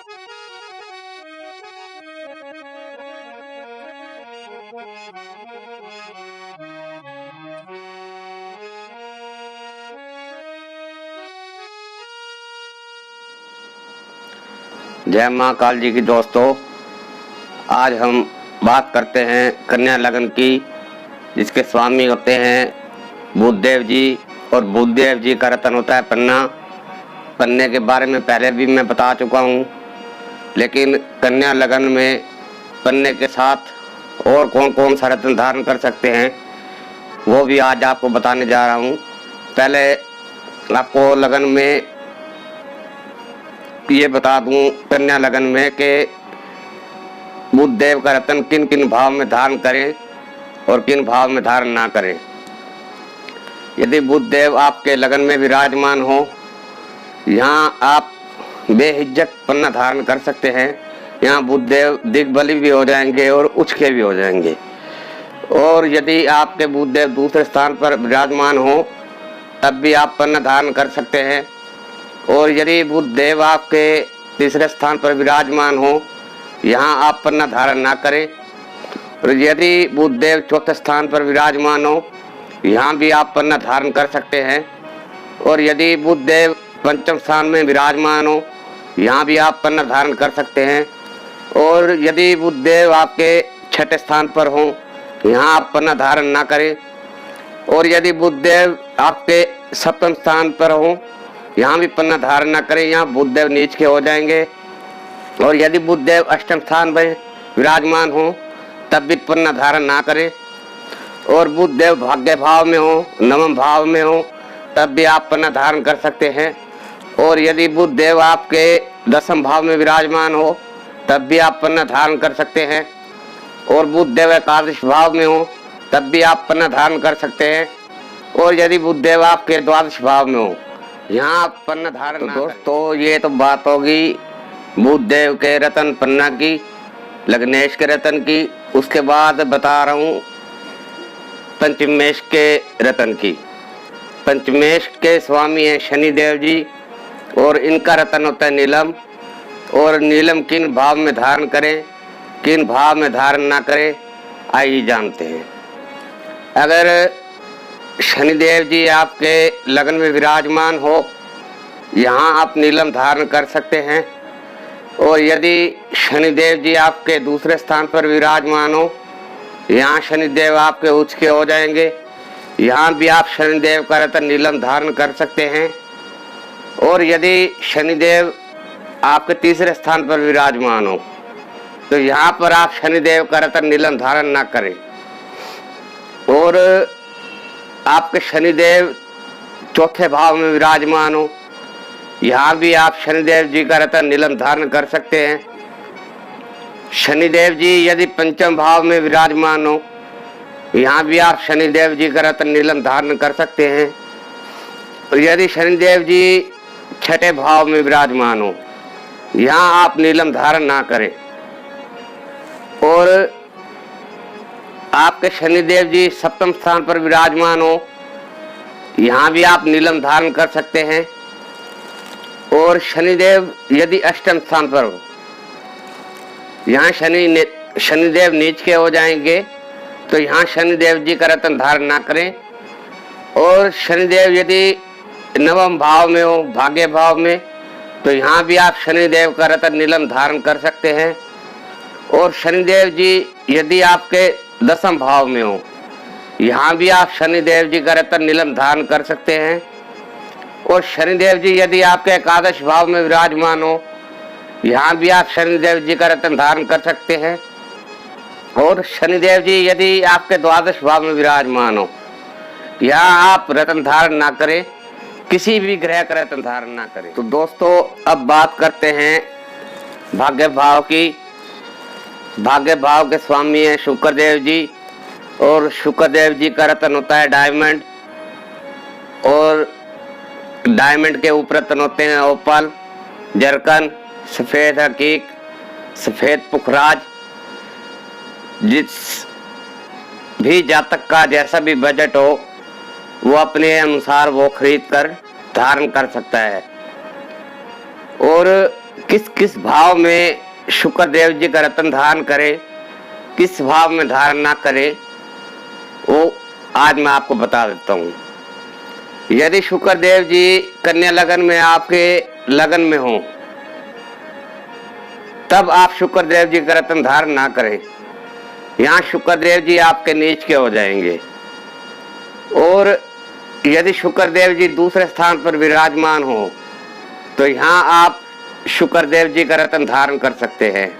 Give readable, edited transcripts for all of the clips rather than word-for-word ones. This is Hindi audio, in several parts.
जय माँ काल जी की दोस्तों, आज हम बात करते हैं कन्या लगन की, जिसके स्वामी होते हैं बुद्धदेव जी, और बुद्धदेव जी का रतन होता है पन्ना। पन्ने के बारे में पहले भी मैं बता चुका हूँ, लेकिन कन्या लगन में पन्ने के साथ और कौन कौन सा रत्न धारण कर सकते हैं वो भी आज आपको बताने जा रहा हूँ। पहले आपको लगन में ये बता दूं, कन्या लगन में कि बुद्धदेव का रत्न किन किन भाव में धारण करें और किन भाव में धारण ना करें। यदि बुद्धदेव आपके लगन में विराजमान हो, यहाँ आप बेहिज्जक पन्ना धारण कर सकते हैं। यहाँ बुद्धदेव दिग्बली भी हो जाएंगे और उचके भी हो जाएंगे। और यदि आपके बुद्धदेव दूसरे स्थान पर विराजमान हो, तब भी आप पन्ना धारण कर सकते हैं। और यदि बुद्धदेव आपके तीसरे स्थान पर विराजमान हो, यहाँ आप पन्ना धारण ना करें। और यदि बुद्धदेव चौथे स्थान पर विराजमान हो, यहाँ भी आप पन्ना धारण कर सकते हैं। और यदि बुद्धदेव पंचम स्थान में विराजमान हो, यहाँ भी आप पन्ना धारण कर सकते हैं। और यदि बुद्धदेव आपके छठे स्थान पर हो, यहाँ आप पन्ना धारण ना करें। और यदि बुद्धदेव आपके सप्तम स्थान पर हो, यहाँ भी पन्ना धारण न करें, यहाँ बुद्धदेव नीच के हो जाएंगे। और यदि बुद्धदेव अष्टम स्थान पर विराजमान हो, तब भी पन्ना धारण ना करें। और बुद्धदेव भाग्य भाव में हो, नवम भाव में हो, तब भी आप पन्ना धारण कर सकते हैं। और यदि बुद्धदेव आपके दसम भाव में विराजमान हो, तब भी आप पन्ना धारण कर सकते हैं। और बुद्धदेव एकादश भाव में हो, तब भी आप पन्ना धारण कर सकते हैं। और यदि बुद्धदेव आपके द्वादश भाव में हो, यहाँ पन्ना धारण। तो दोस्तों, ये तो बात होगी बुद्धदेव के रतन पन्ना की, लग्नेश के रतन की। उसके बाद बता रहा हूँ पंचमेश के रतन की। पंचमेश के स्वामी हैं शनिदेव जी, और इनका रतन होता है नीलम। और नीलम किन भाव में धारण करें, किन भाव में धारण ना करें, आइए जानते हैं। अगर शनिदेव जी आपके लगन में विराजमान हो, यहाँ आप नीलम धारण कर सकते हैं। और यदि शनिदेव जी आपके दूसरे स्थान पर विराजमान हो, यहाँ शनिदेव आपके उचके हो जाएंगे, यहाँ भी आप शनिदेव का रतन नीलम धारण कर सकते हैं। और यदि शनिदेव आपके तीसरे स्थान पर विराजमान हो, तो यहाँ पर आप शनिदेव का रतन नीलम धारण ना करें। और आपके शनिदेव चौथे भाव में विराजमान हो, यहाँ भी आप शनिदेव जी का रतन नीलम धारण कर सकते हैं। शनिदेव जी यदि पंचम भाव में विराजमान हो, यहाँ भी आप शनिदेव जी का रतन नीलम धारण कर सकते हैं। और यदि शनिदेव जी छठे भाव में विराजमान हो, यहाँ आप नीलम धारण ना करें। और आपके शनिदेव जी सप्तम स्थान पर विराजमान हो, यहाँ भी आप नीलम धारण कर सकते हैं। और शनिदेव यदि अष्टम स्थान पर हो, यहाँ शनिदेव नीच के हो जाएंगे, तो यहाँ शनिदेव जी का रतन धारण ना करें। और शनिदेव यदि नवम भाव में हो, भाग्य भाव में, तो यहाँ भी आप शनिदेव का रतन नीलम धारण कर सकते हैं। और शनिदेव जी यदि आपके दसम भाव में हो, यहाँ भी आप शनिदेव जी का रतन नीलम धारण कर सकते हैं। और शनिदेव जी यदि आपके एकादश भाव में विराजमान हो, यहाँ भी आप शनिदेव जी का रतन धारण कर सकते हैं। और शनिदेव जी यदि आपके द्वादश भाव में विराजमान हो, यहाँ आप रतन धारण ना करें, किसी भी ग्रह का रतन धारण ना करें। तो दोस्तों, अब बात करते हैं भाग्य भाव की। भाग्य भाव के स्वामी हैं शुक्रदेव जी, और शुक्रदेव जी का रतन होता है डायमंड। और डायमंड के ऊपर रतन होते हैं ओपल, जरकन, सफेद हकीक, सफेद पुखराज। जिस भी जातक का जैसा भी बजट हो, वो अपने अनुसार वो खरीद कर धारण कर सकता है। और किस किस भाव में शुक्र देव जी का रत्न धारण करें, किस भाव में धारण ना करें, वो आज मैं आपको बता देता हूँ। यदि शुक्र देव जी कन्या लगन में आपके लगन में हो, तब आप शुक्र देव जी का रत्न धारण ना करें। यहाँ शुक्र देव जी आपके नीच के हो जाएंगे। और यदि शुक्र देव जी दूसरे स्थान पर विराजमान हो, तो यहाँ आप शुक्र देव जी का रत्न धारण कर सकते हैं।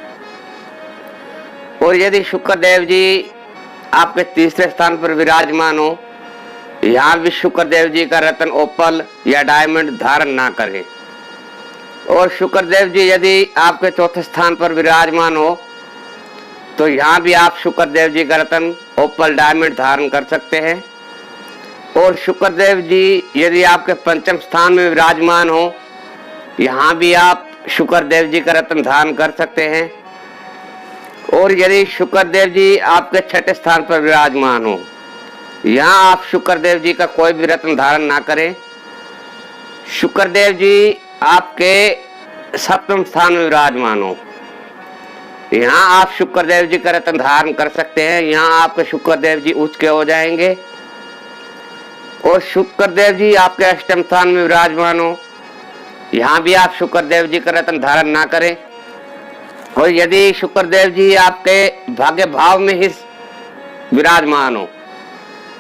और यदि शुक्र देव जी आपके तीसरे स्थान पर विराजमान हो, यहाँ भी शुक्र देव जी का रत्न ओपल या डायमंड धारण ना करें। और शुक्र देव जी यदि आपके चौथे स्थान पर विराजमान हो, तो यहाँ भी आप शुक्र देव जी का रत्न ओपल डायमंड धारण कर सकते हैं। और शुक्र देव जी यदि आपके पंचम स्थान में विराजमान हो, यहाँ भी आप शुक्र देव जी का रत्न धारण कर सकते हैं। और यदि शुक्र देव जी आपके छठे स्थान पर विराजमान हो, यहाँ आप शुक्र देव जी का कोई भी रत्न धारण ना करें। शुक्र देव जी आपके सप्तम स्थान में विराजमान हो, यहाँ आप शुक्र देव जी का रत्न धारण कर सकते हैं। यहाँ आपके शुक्र देव जी उच्च के हो जाएंगे। और शुक्र देव जी आपके अष्टम स्थान में विराजमान हो, यहाँ भी आप शुक्र देव जी का रत्न धारण ना करें। और यदि शुक्र देव जी आपके भाग्य भाव में ही विराजमान हो,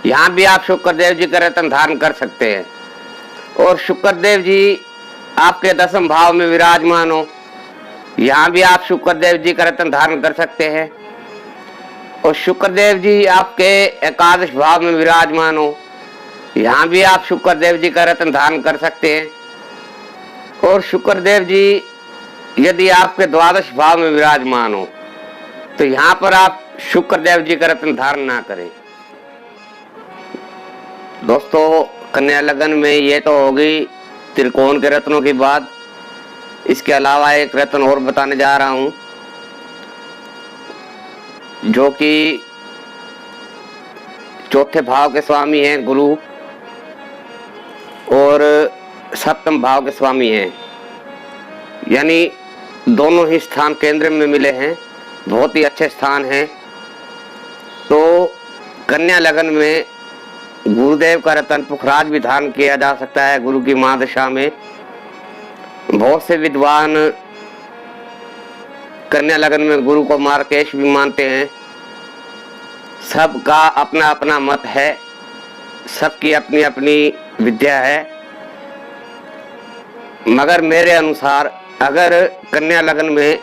यहाँ भी आप शुक्र देव जी का रत्न धारण कर सकते हैं। और शुक्र देव जी आपके दसम भाव में विराजमान हो, यहाँ भी आप शुक्र देव जी का रत्न धारण कर सकते हैं। और शुक्र देव जी आपके एकादश भाव में विराजमान हो, यहाँ भी आप शुक्र देव जी का रत्न धारण कर सकते हैं। और शुक्र देव जी यदि आपके द्वादश भाव में विराजमान हो, तो यहाँ पर आप शुक्र देव जी का रत्न धारण ना करें। दोस्तों, कन्या लगन में ये तो होगी त्रिकोण के रत्नों की बात। इसके अलावा एक रत्न और बताने जा रहा हूँ, जो कि चौथे भाव के स्वामी हैं गुरु और सप्तम भाव के स्वामी हैं, यानी दोनों ही स्थान केंद्र में मिले हैं। बहुत ही अच्छे स्थान हैं। तो कन्या लगन में गुरुदेव का रत्न पुखराज भी धारण किया जा सकता है गुरु की महादशा में। बहुत से विद्वान कन्या लगन में गुरु को मार्केश भी मानते हैं। सबका अपना अपना मत है, सबकी अपनी अपनी विद्या है। मगर मेरे अनुसार अगर कन्या लगन में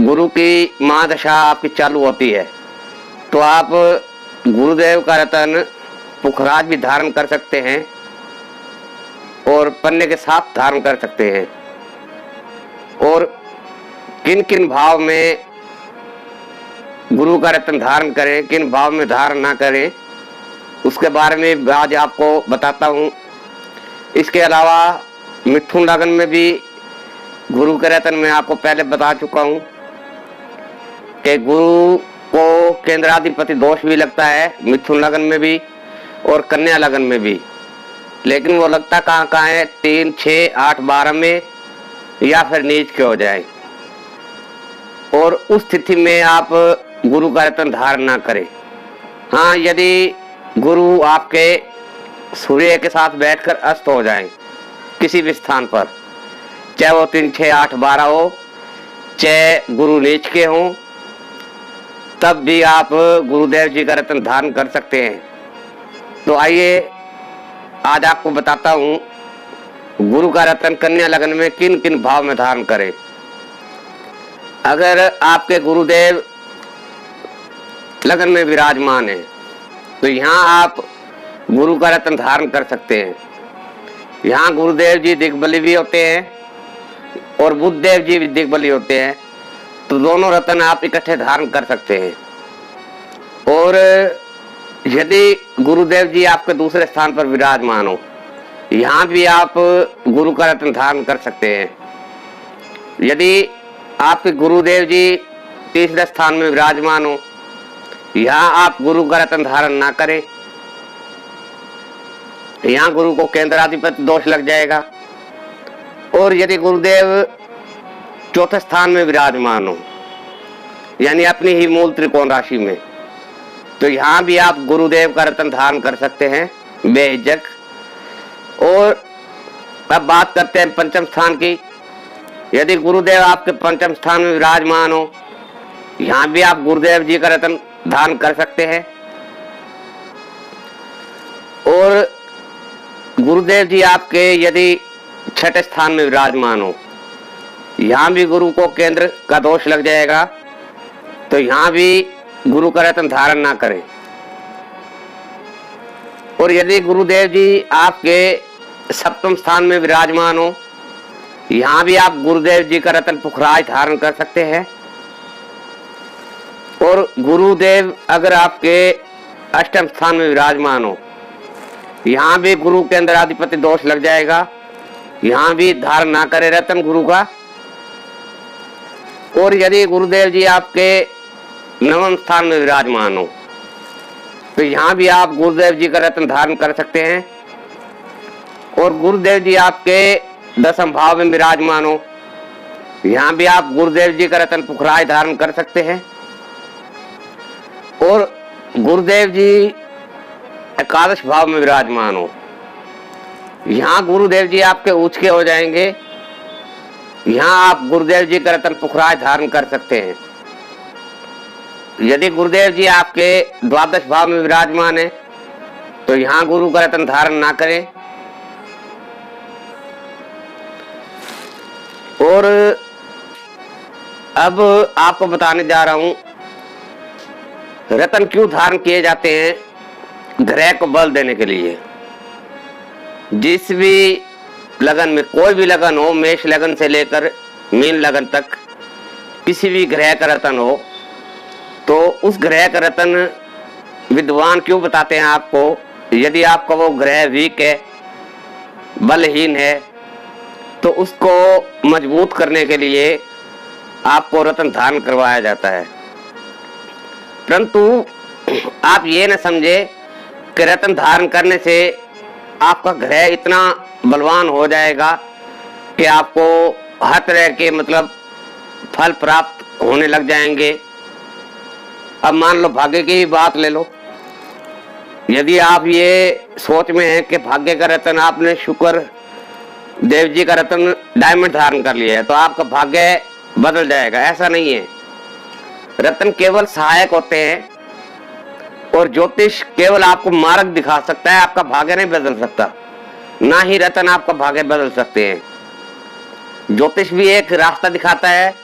गुरु की महादशा आपकी चालू होती है, तो आप गुरुदेव का रत्न पुखराज भी धारण कर सकते हैं और पन्ने के साथ धारण कर सकते हैं। और किन किन भाव में गुरु का रत्न धारण करें, किन भाव में धारण ना करें, उसके बारे में आज आपको बताता हूँ। इसके अलावा मिथुन लगन में भी गुरु के रत्न में आपको पहले बता चुका हूँ कि गुरु को केंद्राधिपति दोष भी लगता है मिथुन लगन में भी और कन्या लगन में भी। लेकिन वो लगता कहाँ कहाँ है, 3, 6, 8, 12 में, या फिर नीच के हो जाए। और उस स्थिति में आप गुरु का रत्न धारण ना करें। हाँ, यदि गुरु आपके सूर्य के साथ बैठकर अस्त हो जाए किसी भी स्थान पर, चाहे वो 3, 6, 8, 12 हो, चाहे गुरु नीच के हों, तब भी आप गुरुदेव जी का रत्न धारण कर सकते हैं। तो आइए आज आपको बताता हूँ गुरु का रत्न कन्या लगन में किन किन भाव में धारण करें। अगर आपके गुरुदेव लगन में विराजमान है, तो यहाँ आप गुरु का रत्न धारण कर सकते हैं। यहाँ गुरुदेव जी दिग्बली भी होते हैं और बुद्धदेव जी भी दिग्बली होते हैं, तो दोनों रत्न आप इकट्ठे धारण कर सकते हैं। और यदि गुरुदेव जी आपके दूसरे स्थान पर विराजमान हो, यहाँ भी आप गुरु का रत्न धारण कर सकते हैं। यदि आपके गुरुदेव जी तीसरे स्थान में विराजमान हो, यहाँ आप गुरु का रत्न धारण ना करें। यहाँ गुरु को केंद्राधिपति दोष लग जाएगा। और यदि गुरुदेव चौथे स्थान में विराजमान हो, यानी अपनी ही मूल त्रिकोण राशि में, तो यहाँ भी आप गुरुदेव का रत्न धारण कर सकते हैं बेहिचक। और अब बात करते हैं पंचम स्थान की। यदि गुरुदेव आपके पंचम स्थान में विराजमान हो, यहाँ भी आप गुरुदेव जी का रत्न धारण कर सकते हैं। और गुरुदेव जी आपके यदि छठे स्थान में विराजमान हो, यहाँ भी गुरु को केंद्र का दोष लग जाएगा, तो यहाँ भी गुरु का रत्न धारण ना करें। और यदि गुरुदेव जी आपके सप्तम स्थान में विराजमान हो, यहाँ भी आप गुरुदेव जी का रत्न पुखराज धारण कर सकते हैं। और गुरुदेव अगर आपके अष्टम स्थान में विराजमान हो, यहाँ भी गुरु के अंदर अधिपति दोष लग जाएगा, यहाँ भी धारण ना करें रत्न गुरु का। और यदि गुरुदेव जी आपके नवम स्थान में विराजमान हो, तो यहाँ भी आप गुरुदेव जी का रत्न धारण कर सकते हैं। और गुरुदेव जी आपके दसम भाव में विराजमान हो, यहाँ भी आप गुरुदेव जी का रत्न पुखराज धारण कर सकते हैं। और गुरुदेव जी एकादश भाव में विराजमान हो, यहाँ गुरुदेव जी आपके उच्च के हो जाएंगे, यहाँ आप गुरुदेव जी का रत्न पुखराज धारण कर सकते हैं। यदि गुरुदेव जी आपके द्वादश भाव में विराजमान है, तो यहाँ गुरु का रत्न धारण ना करें। और अब आपको बताने जा रहा हूं रत्न क्यों धारण किए जाते हैं। ग्रह को बल देने के लिए। जिस भी लगन में, कोई भी लगन हो, मेष लगन से लेकर मीन लगन तक, किसी भी ग्रह का रत्न हो, तो उस ग्रह का रत्न विद्वान क्यों बताते हैं आपको। यदि आपका वो ग्रह वीक है, बलहीन है, तो उसको मजबूत करने के लिए आपको रत्न धारण करवाया जाता है। परंतु आप ये न समझे कि रत्न धारण करने से आपका ग्रह इतना बलवान हो जाएगा कि आपको हर तरह के मतलब फल प्राप्त होने लग जाएंगे। अब मान लो भाग्य की ही बात ले लो। यदि आप ये सोच में हैं कि भाग्य का रत्न आपने शुक्र देव जी का रत्न डायमंड धारण कर लिया है तो आपका भाग्य बदल जाएगा, ऐसा नहीं है। रत्न केवल सहायक होते हैं और ज्योतिष केवल आपको मार्ग दिखा सकता है, आपका भाग्य नहीं बदल सकता। ना ही रत्न आपका भाग्य बदल सकते हैं। ज्योतिष भी एक रास्ता दिखाता है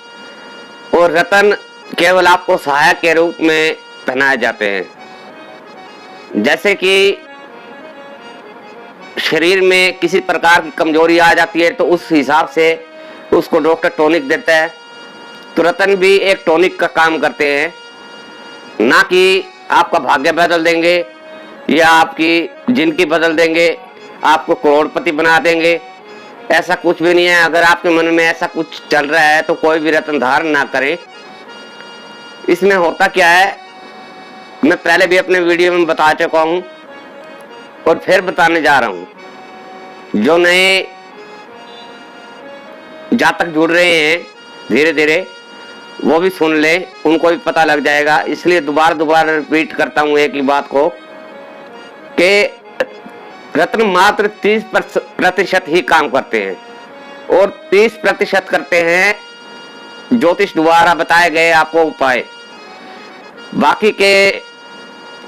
और रत्न केवल आपको सहायक के रूप में पहनाए जाते हैं। जैसे कि शरीर में किसी प्रकार की कमजोरी आ जाती है तो उस हिसाब से उसको डॉक्टर टॉनिक देता है, तो रत्न भी एक टॉनिक का काम करते हैं। ना कि आपका भाग्य बदल देंगे या आपकी जिंदगी बदल देंगे, आपको करोड़पति बना देंगे, ऐसा कुछ भी नहीं है। अगर आपके मन में ऐसा कुछ चल रहा है तो कोई भी रत्न धारण ना करें। इसमें होता क्या है, मैं पहले भी अपने वीडियो में बता चुका हूं और फिर बताने जा रहा हूं। जो नए जातक जुड़ रहे हैं धीरे धीरे वो भी सुन ले, उनको भी पता लग जाएगा। इसलिए दोबारा रिपीट करता हूं एक ही बात को कि रत्न मात्र 30% ही काम करते हैं और 30% करते हैं ज्योतिष द्वारा बताए गए आपको उपाय। बाकी के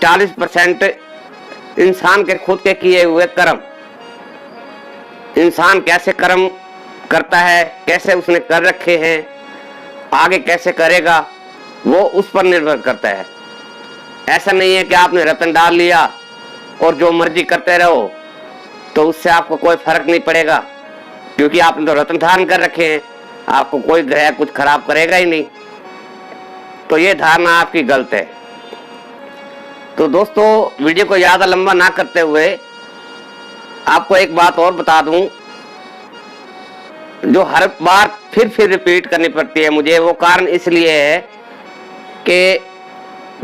40% इंसान के खुद के किए हुए कर्म। इंसान कैसे कर्म करता है, कैसे उसने कर रखे हैं, आगे कैसे करेगा, वो उस पर निर्भर करता है। ऐसा नहीं है कि आपने रत्न डाल लिया और जो मर्जी करते रहो तो उससे आपको कोई फर्क नहीं पड़ेगा, क्योंकि आपने तो रत्न धारण कर रखे हैं, आपको कोई ग्रह कुछ खराब करेगा ही नहीं। तो ये धारणा आपकी गलत है। तो दोस्तों, वीडियो को ज्यादा लंबा ना करते हुए आपको एक बात और बता दूं जो हर बार फिर रिपीट करनी पड़ती है मुझे। वो कारण इसलिए है कि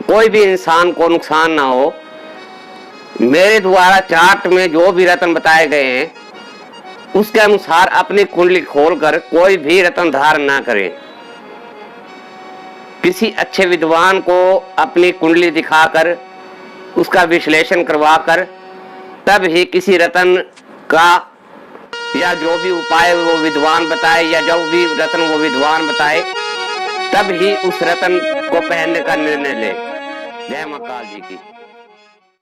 कोई भी इंसान को नुकसान ना हो। मेरे द्वारा चार्ट में जो भी रत्न बताए गए हैं उसके अनुसार अपनी कुंडली खोलकर कोई भी रत्न धारण ना करें। किसी अच्छे विद्वान को अपनी कुंडली दिखाकर उसका विश्लेषण करवाकर तब ही किसी रत्न का या जो भी उपाय वो विद्वान बताए या जो भी रत्न वो विद्वान बताए तब ही उस रत्न को पहनने का निर्णय ले। जय मां काल जी की।